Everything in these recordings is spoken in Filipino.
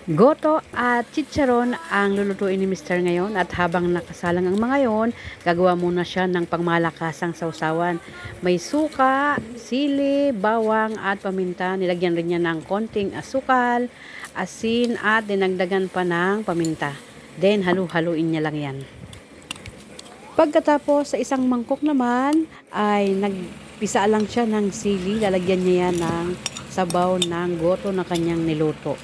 Goto at chicharon ang lulutuin ni Mr. ngayon, at habang nakasalang ang mga yon, gagawa muna siya ng pangmalakasang sausawan. May suka, sili, bawang at paminta. Nilagyan rin niya ng konting asukal, asin at dinagdagan pa ng paminta. Then halu-haluin niya lang yan. Pagkatapos sa isang mangkok naman ay nagpisa lang siya ng sili. Lalagyan niya yan ng sabaw ng goto na kanyang niluto.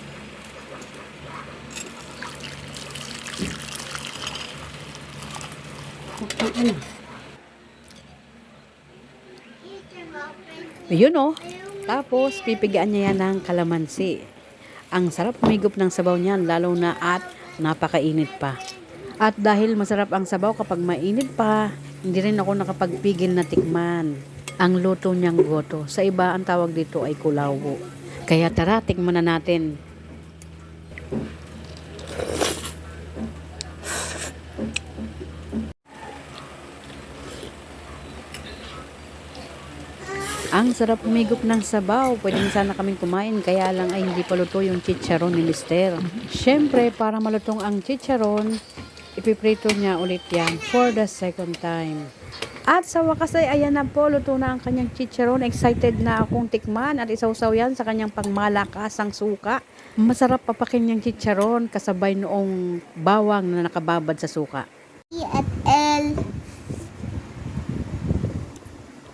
Ayun o. Tapos pipigaan niya yan ng kalamansi. Ang sarap humigop ng sabaw niyan, lalo na at napakainit pa. At dahil masarap ang sabaw kapag mainit pa, hindi rin ako nakapagpigil na tikman ang luto niyang goto. Sa iba ang tawag dito ay kulawo. Kaya tara, tikman na natin. Ang sarap humigop ng sabaw. Pwedeng sana kaming kumain, kaya lang ay hindi pa luto yung chicharon ni Mister. Siyempre, para malutong ang chicharon, ipiprito niya ulit yan for the second time. At sa wakas ay ayan na po, luto na ang kanyang chicharon. Excited na akong tikman at isawsaw yan sa kanyang pangmalakasang suka. Masarap papakin yung chicharon kasabay noong bawang na nakababad sa suka. At L.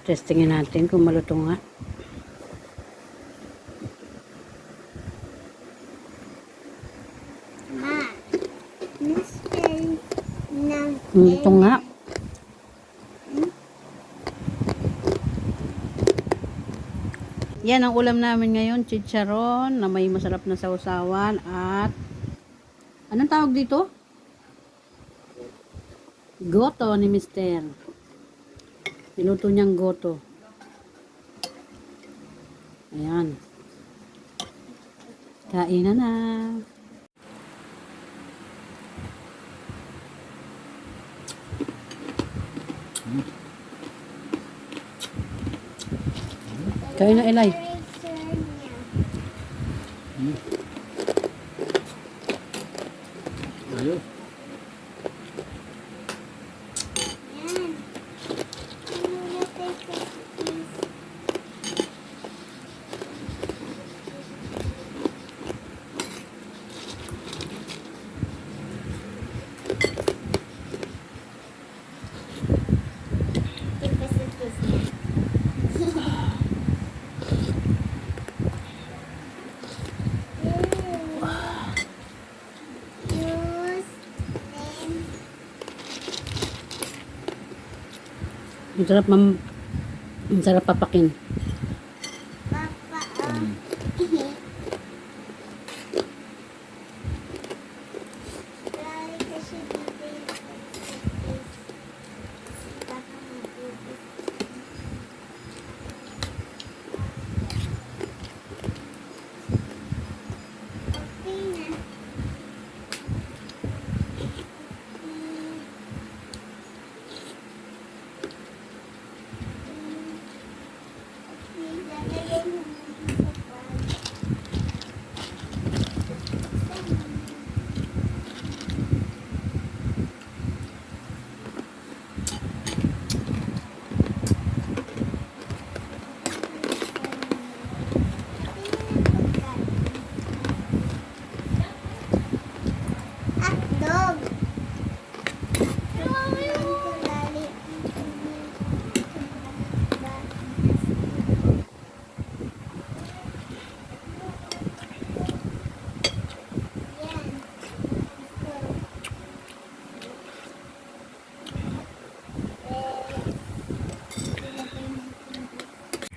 Testingin natin kung malutong nga. Ma. Mister ng Malutong nga. Yan ang ulam namin ngayon, chicharon na may masarap na sausawan at anong tawag dito? Goto ni Mister. Niluto niyang goto. Ayan. Kain na. Kain na, Elay. Ayun. Ang sarap papakin. Dog.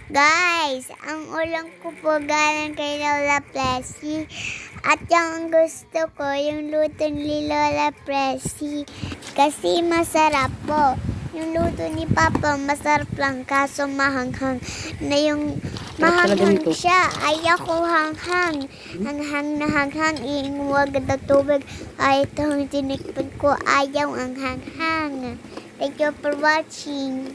Guys, ang ulam ko po galing kay Lola Pressy. At yung gusto ko, yung luto ni Lola Pressy. Kasi masarap po. Yung luto ni Papa, masarap lang. Kaso mahanghang na yung mahanghang siya. Ayoko hanghang. Hanghang na hanghang. Iinguwag na tubig. Ay, ito yung tinikpan ko. Ayaw ang hanghang. Thank you for watching.